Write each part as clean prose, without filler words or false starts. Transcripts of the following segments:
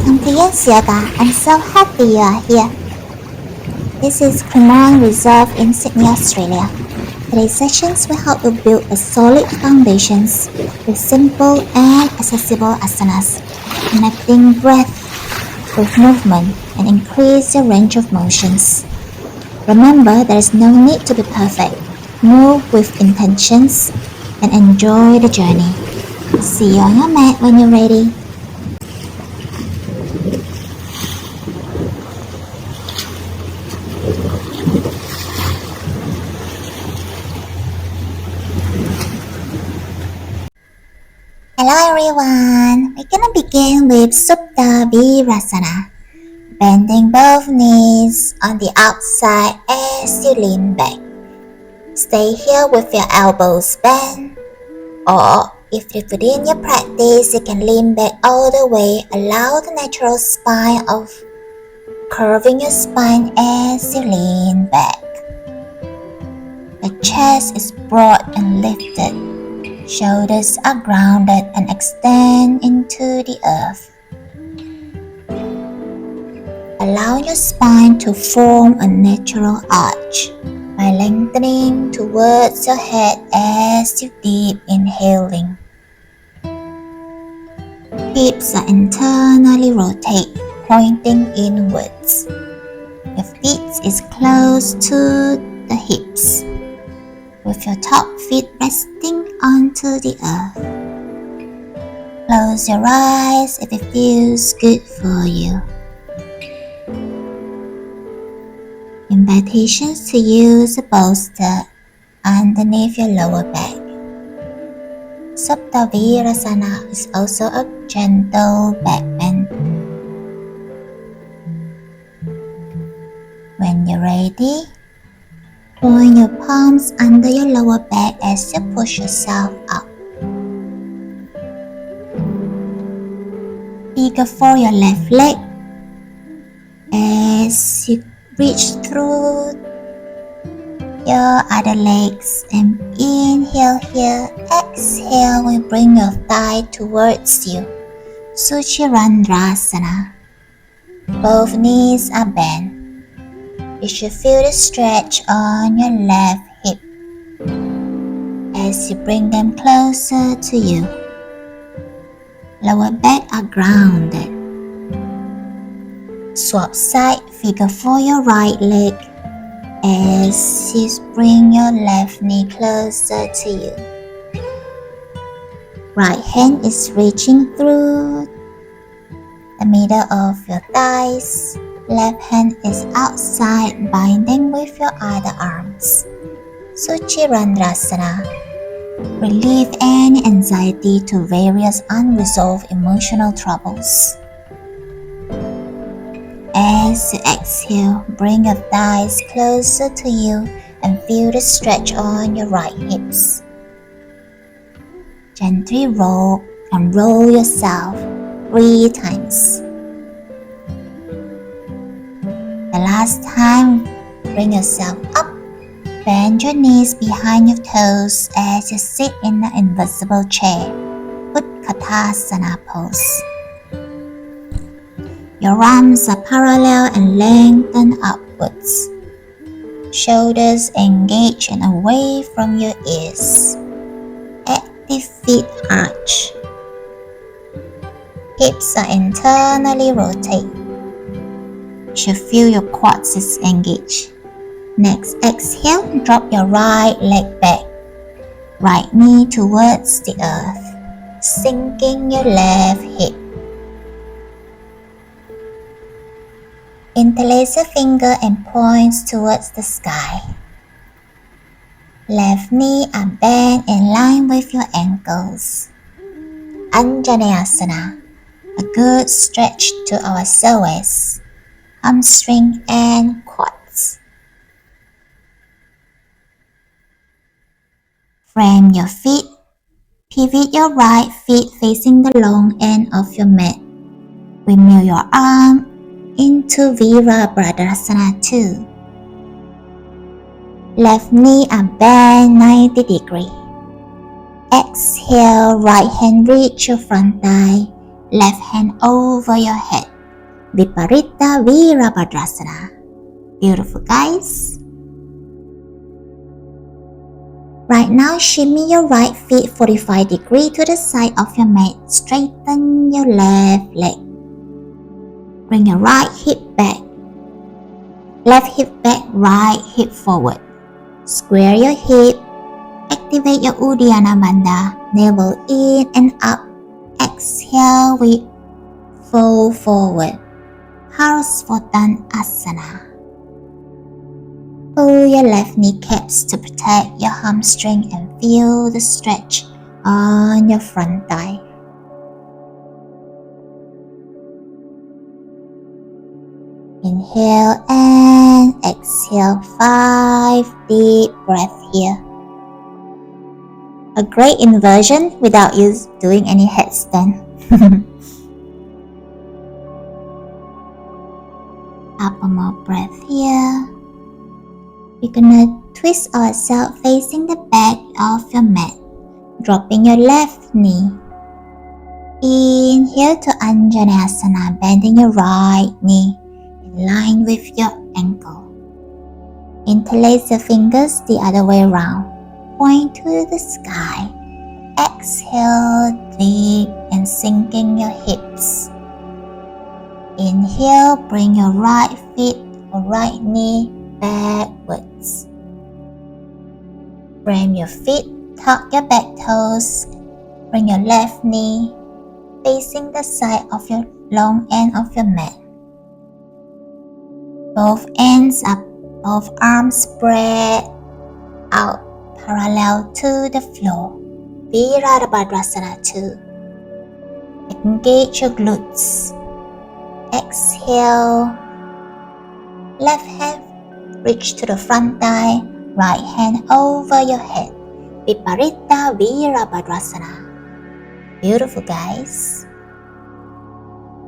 Welcome to YannYOga. I'm so happy you are here. This is Cremon Reserve in Sydney, Australia. Today's sessions will help you build a solid foundations with simple and accessible asanas, connecting breath with movement and increase your range of motions. Remember, there is no need to be perfect. Move with intentions and enjoy the journey. See you on your mat when you're ready. Hello everyone, we're gonna begin with Supta Virasana. Bending both knees on the outside as you lean back. Stay here with your elbows bent, or if you're within your practice, you can lean back all the way. Allow the natural spine of curving your spine as you lean back. The chest is broad and lifted. Shoulders are grounded and extend into the earth. Allow your spine to form a natural arch by lengthening towards your head as you deep inhaling. Hips are internally rotate, pointing inwards. Your feet is close to the hips, with your top feet resting onto the earth. Close your eyes if it feels good for you. Invitations to use a bolster underneath your lower back. Supta Virasana is also a gentle back bend. When you're ready, point your palms under your lower back as you push yourself up. Figure for your left leg as you reach through your other legs, and inhale here, exhale, we bring your thigh towards you. Suchirandrasana. Both knees are bent. You should feel the stretch on your left hip as you bring them closer to you. Lower back are grounded. Swap side, figure for your right leg as you bring your left knee closer to you. Right hand is reaching through the middle of your thighs. Left hand is outside, binding with your other arms. Suchirandrasana. Relieve any anxiety to various unresolved emotional troubles. As you exhale, bring your thighs closer to you and feel the stretch on your right hips. Gently roll and roll yourself 3 times. The last time, bring yourself up. Bend your knees behind your toes as you sit in the invisible chair, Utkatasana pose. Your arms are parallel and lengthen upwards. Shoulders engage and away from your ears. Active feet arch. Hips are internally rotate. You should feel your quads is engaged. Next, exhale, drop your right leg back. Right knee towards the earth, sinking your left hip. Interlace your finger and points towards the sky. Left knee are bent in line with your ankles. Anjaneyasana, a good stretch to our psoas, hamstring and quads. Frame your feet. Pivot your right feet facing the long end of your mat. Windmill your arm into Virabhadrasana 2. Left knee are bent 90 degrees. Exhale, right hand reach your front thigh, left hand over your head. Viparita Virabhadrasana. Beautiful, guys. Right now, shimmy your right feet 45 degrees to the side of your mat. Straighten your left leg. Bring your right hip back. Left hip back, right hip forward. Square your hip. Activate your Uddiyana Bandha. Navel in and up. Exhale, we fold forward. Harasvatan Asana. Pull your left kneecaps to protect your hamstring and feel the stretch on your front thigh. Inhale and exhale 5 deep breaths here. A great inversion without you doing any headstand. Couple more breath here. We're gonna twist ourselves facing the back of your mat, dropping your left knee. Inhale to Anjaneyasana, bending your right knee in line with your ankle. Interlace your fingers the other way around. Point to the sky. Exhale deep and sinking your hips. Inhale, bring your right feet or right knee backwards. Frame your feet, tuck your back toes. Bring your left knee facing the side of your long end of your mat. Both ends up, both arms spread out parallel to the floor. Virabhadrasana 2. Engage your glutes. Exhale. Left hand reach to the front thigh. Right hand over your head. Viparita Virabhadrasana. Beautiful, guys.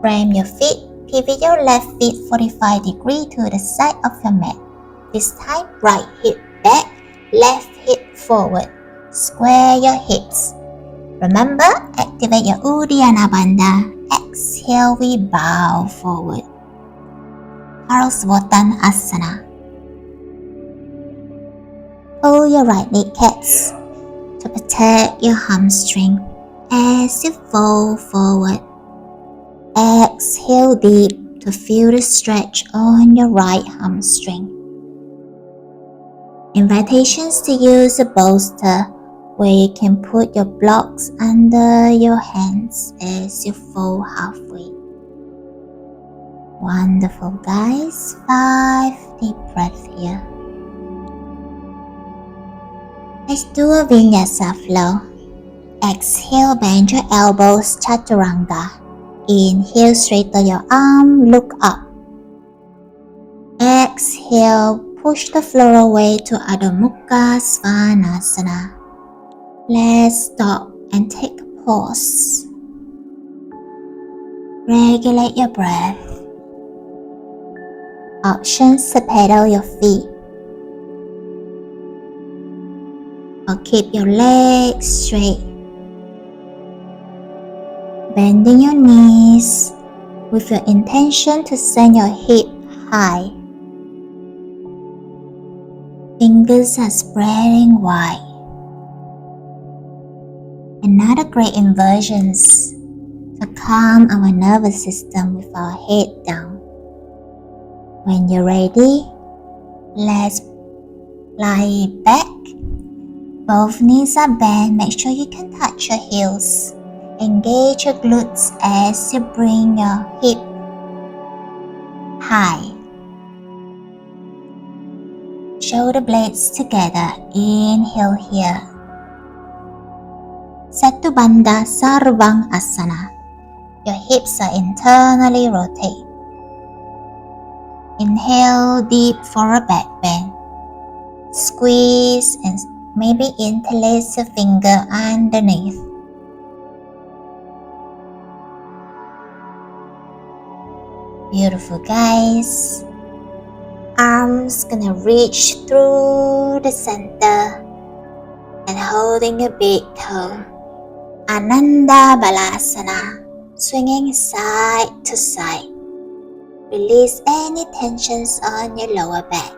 Frame your feet. Pivot your left feet 45 degrees to the side of your mat. This time, right hip back, left hip forward. Square your hips. Remember, activate your Uddiyana Bandha. Exhale, we bow forward. Harasvatan Asana. Pull your right kneecaps to protect your hamstring as you fold forward. Exhale deep to feel the stretch on your right hamstring. Invitations to use a bolster where you can put your blocks under your hands as you fold halfway. Wonderful, guys. 5 deep breaths here. Let's do a vinyasa flow. Exhale, bend your elbows, chaturanga. Inhale, straighten your arm, look up. Exhale, push the floor away to Adho Mukha Svanasana. Let's stop and take a pause. Regulate your breath. Options to pedal your feet. Or keep your legs straight. Bending your knees with your intention to send your hip high. Fingers are spreading wide. Another great inversions to calm our nervous system with our head down. When you're ready, let's lie back. Both knees are bent. Make sure you can touch your heels. Engage your glutes as you bring your hip high. Shoulder blades together. Inhale here. Setu Bandha Sarvang Asana. Your hips are internally rotate. Inhale deep for a back bend. Squeeze and maybe interlace your finger underneath. Beautiful, guys. Arms gonna reach through the center and holding your big toe. Ananda Balasana, swinging side to side. Release any tensions on your lower back.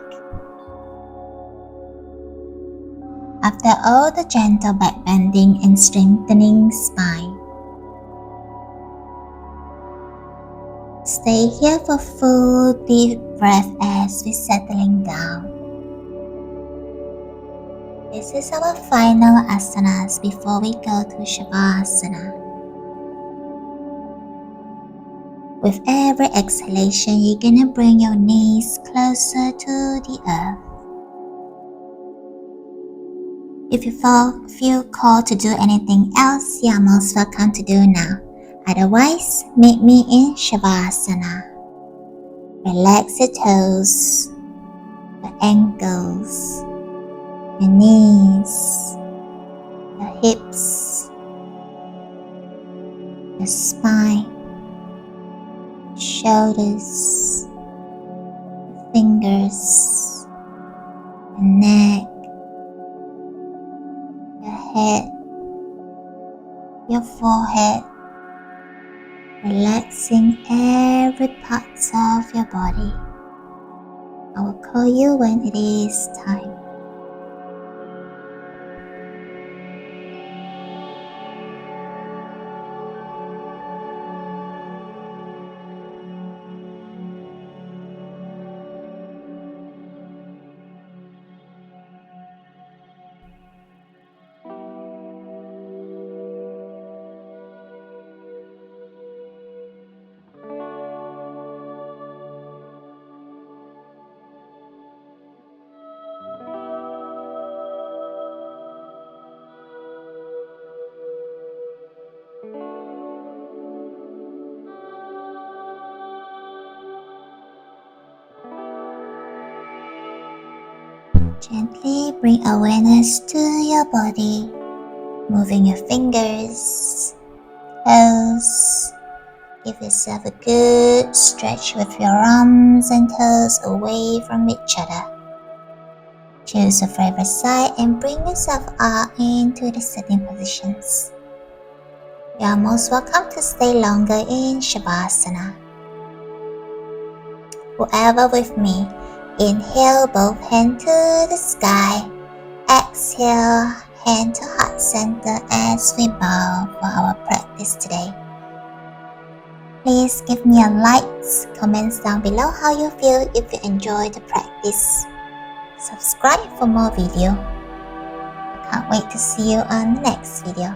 After all the gentle back bending and strengthening spine, stay here for full deep breath as we're settling down. This is our final asanas before we go to Shavasana. With every exhalation, you're gonna bring your knees closer to the earth. If you feel called to do anything else, you're most welcome to do now. Otherwise, meet me in Shavasana. Relax your toes, your ankles, your knees, your hips, your spine, shoulders, your fingers, your neck, your head, your forehead, relaxing every part of your body. I will call you when it is time. Gently bring awareness to your body, moving your fingers, toes. Give yourself a good stretch with your arms and toes away from each other. Choose your favorite side and bring yourself up into the sitting positions. You are most welcome to stay longer in Shavasana. Whoever with me, inhale both hands to the sky. Exhale, hand to heart center as we bow for our practice today. Please give me a like, comments down below how you feel if you enjoyed the practice. Subscribe for more video. I can't wait to see you on the next video.